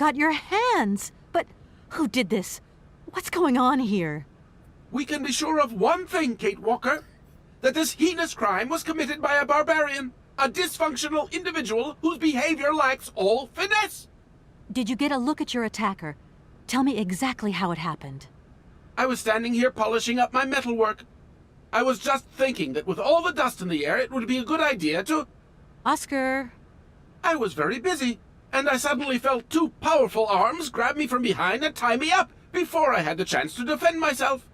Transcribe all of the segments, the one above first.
got your hands. But who did this? What's going on here? We can be sure of one thing, Kate Walker. That this heinous crime was committed by a barbarian. A dysfunctional individual whose behavior lacks all finesse. Did you get a look at your attacker? Tell me exactly how it happened. I was standing here polishing up my metalwork. I was just thinking that with all the dust in the air, it would be a good idea to... Oscar. I was very busy, and I suddenly felt two powerful arms grab me from behind and tie me up before I had the chance to defend myself.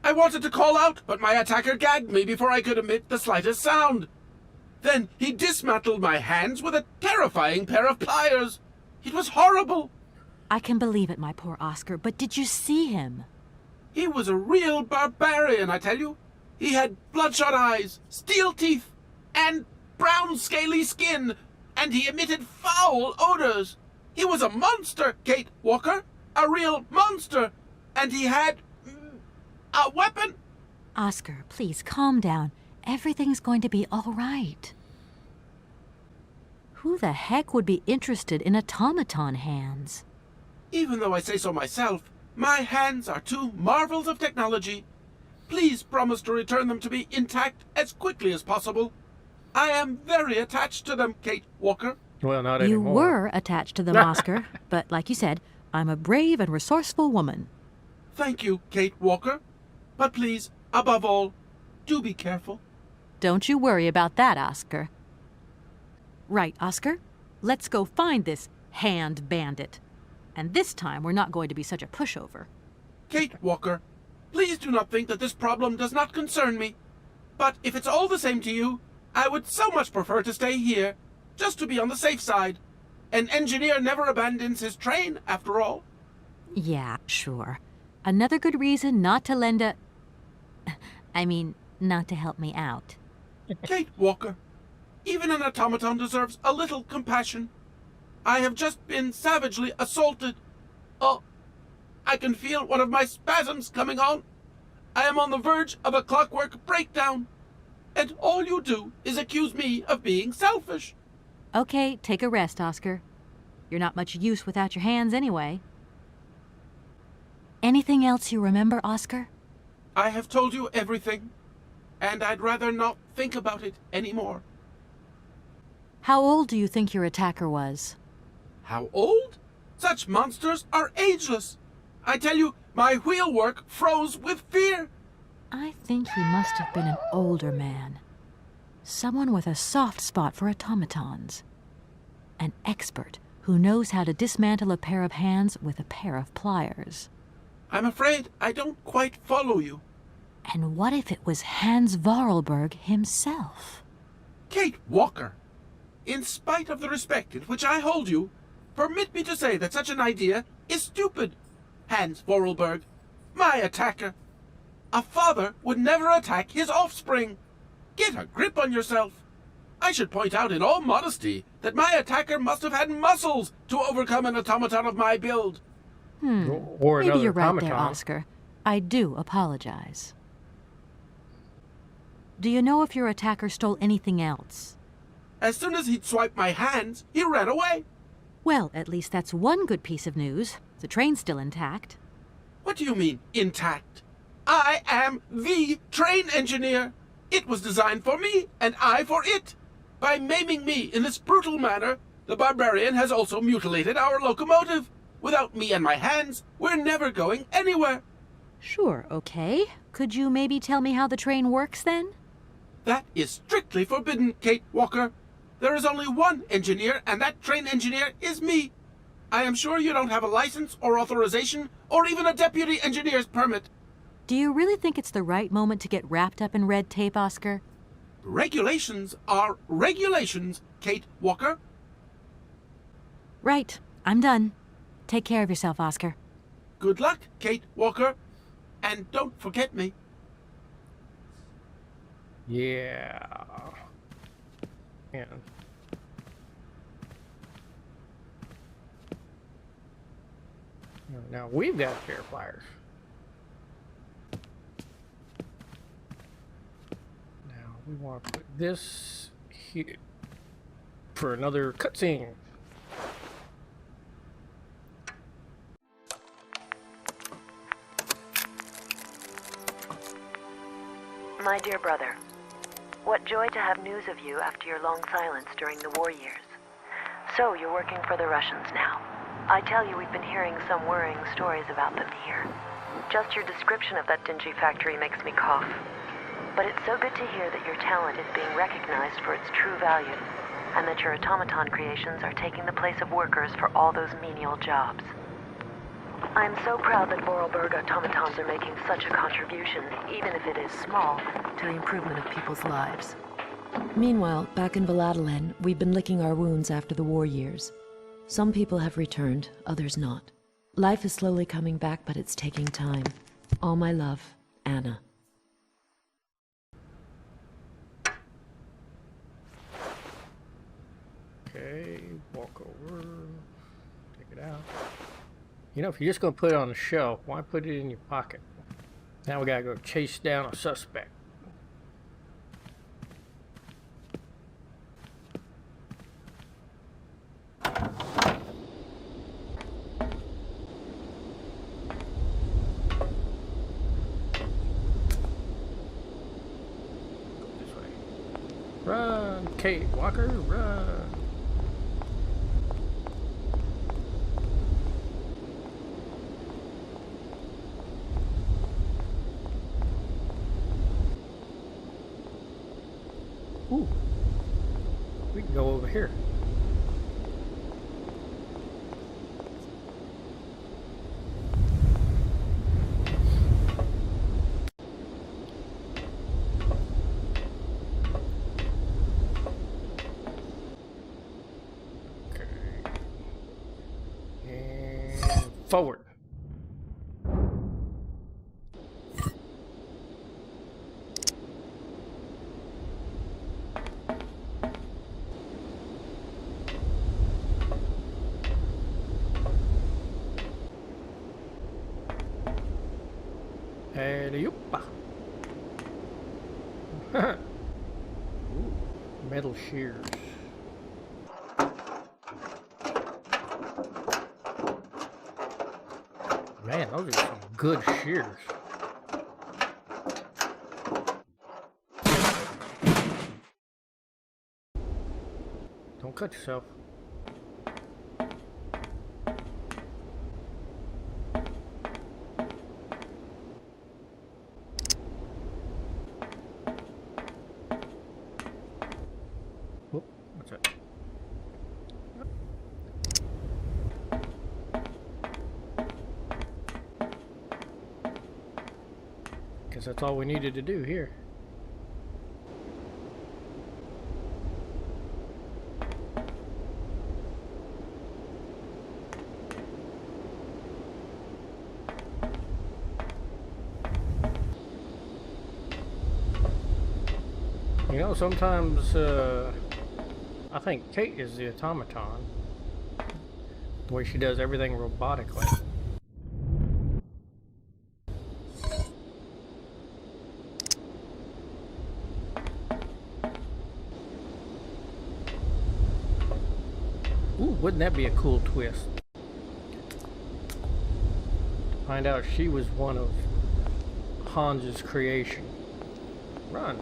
I wanted to call out, but my attacker gagged me before I could emit the slightest sound. Then he dismantled my hands with a terrifying pair of pliers. It was horrible. I can believe it, my poor Oscar, but did you see him? He was a real barbarian, I tell you. He had bloodshot eyes, steel teeth, and brown scaly skin, and he emitted foul odors. He was a monster, Kate Walker, a real monster, and he had a weapon. Oscar, please calm down. Everything's going to be all right. Who the heck would be interested in automaton hands? Even though I say so myself, my hands are two marvels of technology. Please promise to return them to me intact as quickly as possible. I am very attached to them, Kate Walker. Well, not You anymore. were attached to them, Oscar, but like you said, I'm a brave and resourceful woman. Thank you, Kate Walker. But please, above all, do be careful. Don't you worry about that, Oscar. Right, Oscar? Let's go find this hand bandit. And this time, we're not going to be such a pushover. Kate Walker, please do not think that this problem does not concern me. But if it's all the same to you, I would so much prefer to stay here, just to be on the safe side. An engineer never abandons his train, after all. Yeah, sure. Another good reason not to lend a... not to help me out. Kate Walker, even an automaton deserves a little compassion. I have just been savagely assaulted. Oh, I can feel one of my spasms coming on. I am on the verge of a clockwork breakdown. And all you do is accuse me of being selfish. Okay, take a rest, Oscar. You're not much use without your hands anyway. Anything else you remember, Oscar? I have told you everything, and I'd rather not think about it anymore. How old do you think your attacker was? How old? Such monsters are ageless. I tell you, my wheelwork froze with fear. I think he must have been an older man. Someone with a soft spot for automatons. An expert who knows how to dismantle a pair of hands with a pair of pliers. I'm afraid I don't quite follow you. And what if it was Hans Vorarlberg himself? Kate Walker, in spite of the respect in which I hold you, permit me to say that such an idea is stupid. Hans Vorarlberg, my attacker. A father would never attack his offspring. Get a grip on yourself. I should point out in all modesty that my attacker must have had muscles to overcome an automaton of my build. Or Maybe another you're right there, automaton. Oscar. I do apologize. Do you know if your attacker stole anything else? As soon as he'd swiped my hands, he ran away. Well, at least that's one good piece of news. The train's still intact. What do you mean, intact? I am the train engineer. It was designed for me, and I for it. By maiming me in this brutal manner, the barbarian has also mutilated our locomotive. Without me and my hands, we're never going anywhere. Sure, okay. Could you maybe tell me how the train works then? That is strictly forbidden, Kate Walker. There is only one engineer, and that train engineer is me. I am sure you don't have a license or authorization, or even a deputy engineer's permit. Do you really think it's the right moment to get wrapped up in red tape, Oscar? Regulations are regulations, Kate Walker. Right. I'm done. Take care of yourself, Oscar. Good luck, Kate Walker. And don't forget me. Yeah. Man. Now we've got a pair of pliers. Now we want to put this here for another cutscene. My dear brother, what joy to have news of you after your long silence during the war years. So, you're working for the Russians now. I tell you, we've been hearing some worrying stories about them here. Just your description of that dingy factory makes me cough. But it's so good to hear that your talent is being recognized for its true value, and that your automaton creations are taking the place of workers for all those menial jobs. I'm so proud that Vorarlberg automatons are making such a contribution, even if it is small, to the improvement of people's lives. Meanwhile, back in Valladolid, we've been licking our wounds after the war years. Some people have returned, others not. Life is slowly coming back, but it's taking time. All my love, Anna. Okay, walk over, take it out. You know, if you're just going to put it on the shelf, why put it in your pocket? Now we got to go chase down a suspect. This way. Run, Kate Walker, run. Ooh, we can go over here. Okay. And forward. Alley-oop. Ooh, metal shears. Man, those are some good shears. Don't cut yourself. Whoop, what's that? Guess that's all we needed to do here. You know, sometimes I think Kate is the automaton. The way she does everything robotically. Ooh, wouldn't that be a cool twist? Find out she was one of Hans's creation. Run.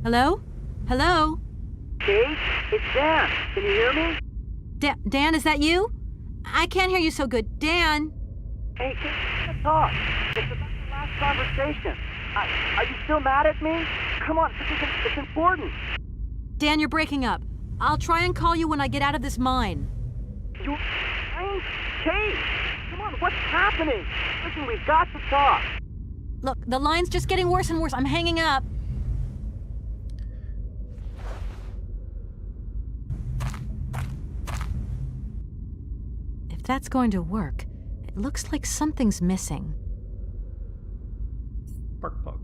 Hello? Hello? Kate, it's Dan. Can you hear me? Dan, is that you? I can't hear you so good. Dan? Hey, Kate, let's talk. It's about the last conversation. Are you still mad at me? Come on, it's important. Dan, you're breaking up. I'll try and call you when I get out of this mine. You... Kate! Come on, on, what's happening? Listen, we've got to talk. Look, the line's just getting worse and worse. I'm hanging up. If that's going to work, it looks like something's missing. Spark plug.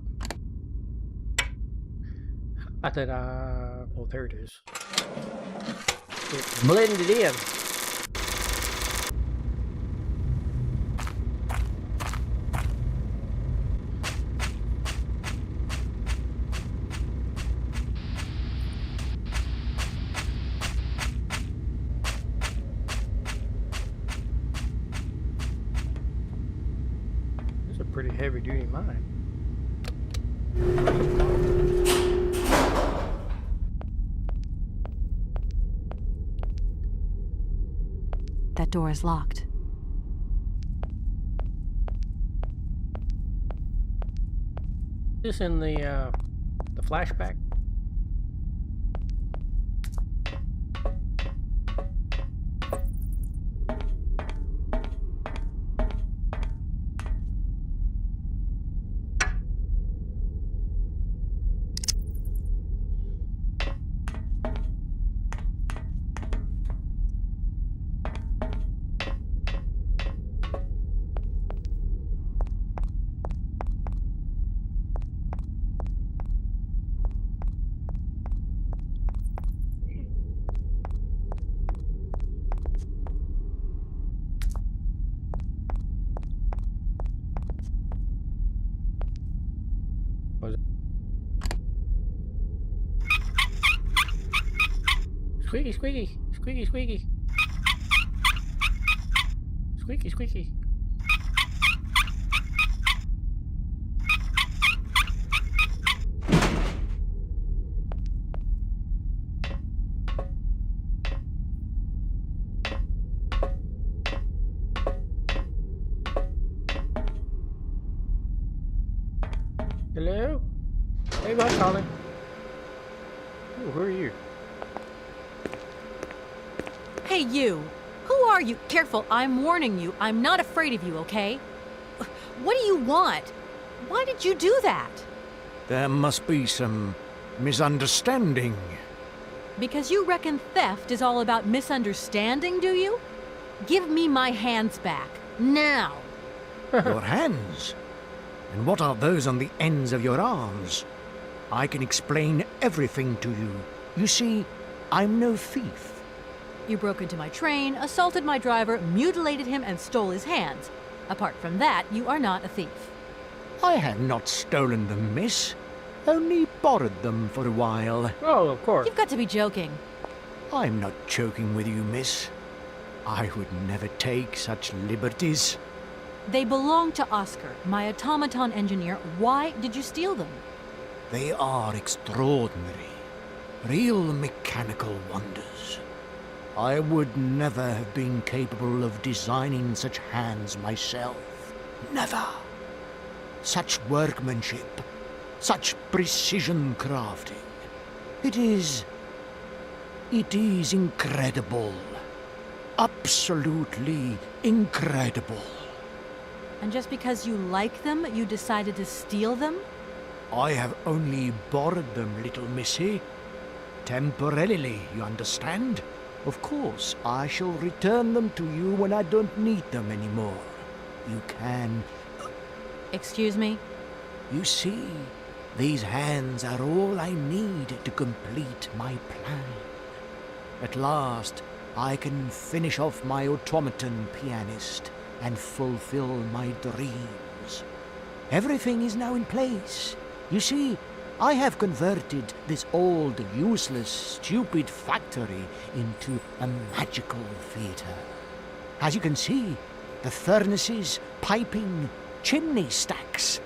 I thought, well, there it is. It's blended in. It's a pretty heavy-duty mine. That door is locked. This in the flashback. Squeaky, squeaky, squeaky, squeaky. Squeaky, squeaky. Hello? Hey, what, Colin? Oh, who are you? Hey, you! Who are you? Careful, I'm warning you. I'm not afraid of you, okay? What do you want? Why did you do that? There must be some misunderstanding. Because you reckon theft is all about misunderstanding, do you? Give me my hands back. Now! Your hands? And what are those on the ends of your arms? I can explain everything to you. You see, I'm no thief. You broke into my train, assaulted my driver, mutilated him, and stole his hands. Apart from that, you are not a thief. I have not stolen them, miss. Only borrowed them for a while. Oh, of course. You've got to be joking. I'm not joking with you, miss. I would never take such liberties. They belong to Oscar, my automaton engineer. Why did you steal them? They are extraordinary. Real mechanical wonders. I would never have been capable of designing such hands myself. Never. Such workmanship, such precision crafting. It is incredible. Absolutely incredible. And just because you like them, you decided to steal them? I have only borrowed them, little missy. Temporarily, you understand? Of course, I shall return them to you when I don't need them anymore. You can... Excuse me? You see, these hands are all I need to complete my plan. At last, I can finish off my automaton pianist and fulfill my dreams. Everything is now in place. You see, I have converted this old, useless, stupid factory into a magical theatre. As you can see, the furnaces, piping, chimney stacks,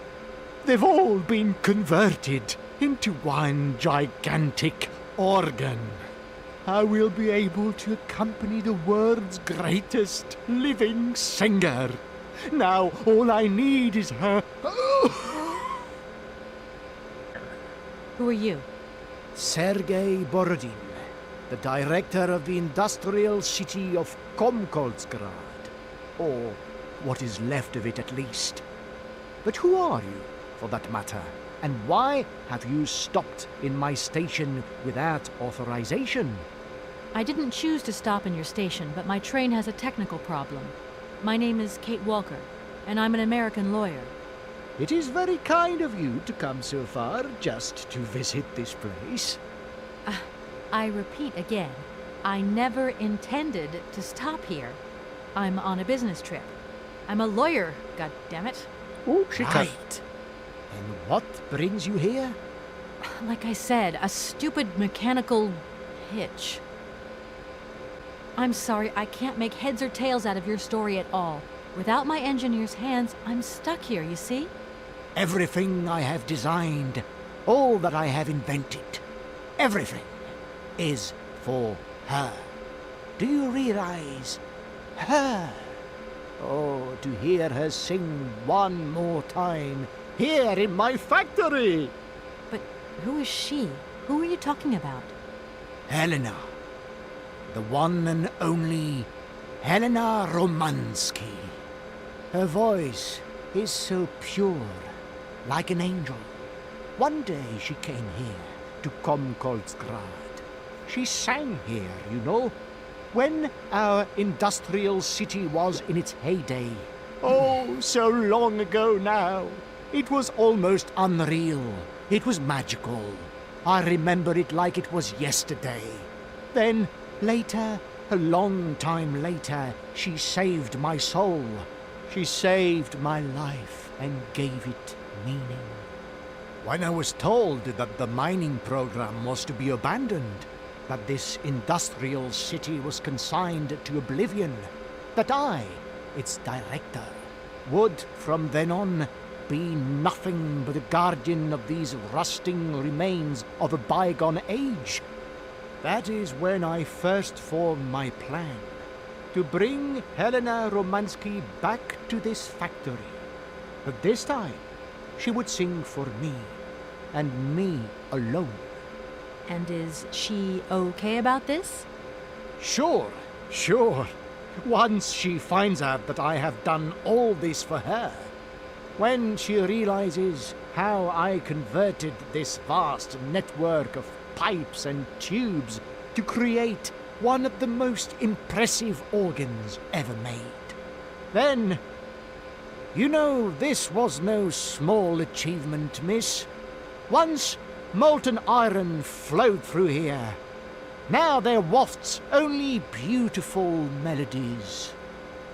they've all been converted into one gigantic organ. I will be able to accompany the world's greatest living singer. Now all I need is her... Who are you? Sergei Borodin, the director of the industrial city of Komkolzgrad, or what is left of it at least. But who are you, for that matter? And why have you stopped in my station without authorization? I didn't choose to stop in your station, but my train has a technical problem. My name is Kate Walker, and I'm an American lawyer. It is very kind of you to come so far just to visit this place. I repeat again, I never intended to stop here. I'm on a business trip. I'm a lawyer, goddammit. Oh, she cut. Right. And what brings you here? Like I said, a stupid mechanical hitch. I'm sorry, I can't make heads or tails out of your story at all. Without my engineer's hands, I'm stuck here, you see? Everything I have designed, all that I have invented, everything is for her. Do you realize? Her. Oh, to hear her sing one more time here in my factory. But who is she? Who are you talking about? Helena. The one and only Helena Romansky. Her voice is so pure, like an angel. One day she came here to Komkolsgrad. She sang here, you know, when our industrial city was in its heyday. Oh, so long ago now. It was almost unreal. It was magical. I remember it like it was yesterday. Then, later, a long time later, she saved my soul. She saved my life and gave it meaning. When I was told that the mining program was to be abandoned, that this industrial city was consigned to oblivion, that I, its director, would from then on be nothing but a guardian of these rusting remains of a bygone age, that is when I first formed my plan to bring Helena Romansky back to this factory. But this time, she would sing for me, and me alone. And is she okay about this? Sure. Once she finds out that I have done all this for her, when she realizes how I converted this vast network of pipes and tubes to create one of the most impressive organs ever made, then, you know, this was no small achievement, miss. Once molten iron flowed through here. Now there wafts only beautiful melodies.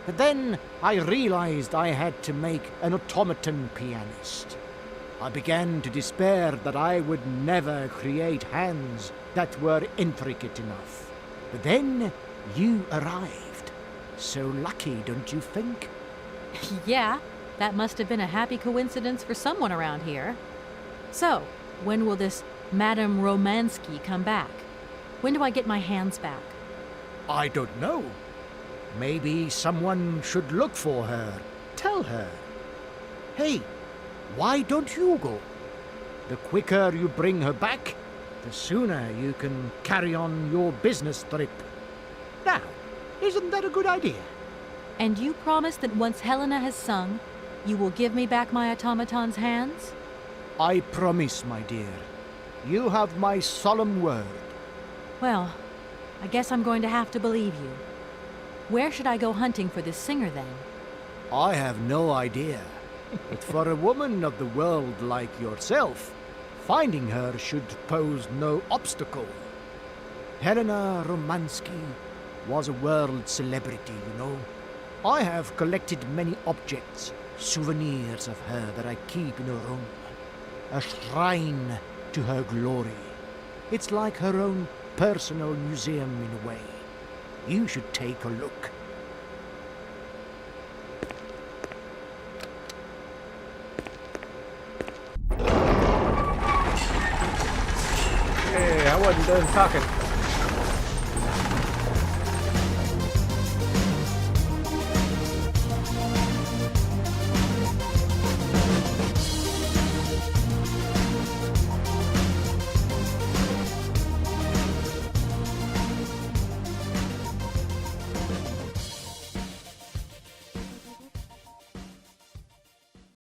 But then I realized I had to make an automaton pianist. I began to despair that I would never create hands that were intricate enough. But then you arrived. So lucky, don't you think? Yeah, that must have been a happy coincidence for someone around here. So, when will this Madame Romansky come back? When do I get my hands back? I don't know. Maybe someone should look for her. Tell her. Hey, why don't you go? The quicker you bring her back, the sooner you can carry on your business trip. Now, isn't that a good idea? And you promise that once Helena has sung, you will give me back my automaton's hands? I promise, my dear. You have my solemn word. Well, I guess I'm going to have to believe you. Where should I go hunting for this singer, then? I have no idea. But for a woman of the world like yourself, finding her should pose no obstacle. Helena Romansky was a world celebrity, you know. I have collected many objects, souvenirs of her that I keep in a room. A shrine to her glory. It's like her own personal museum in a way. You should take a look. Hey, I wasn't done talking.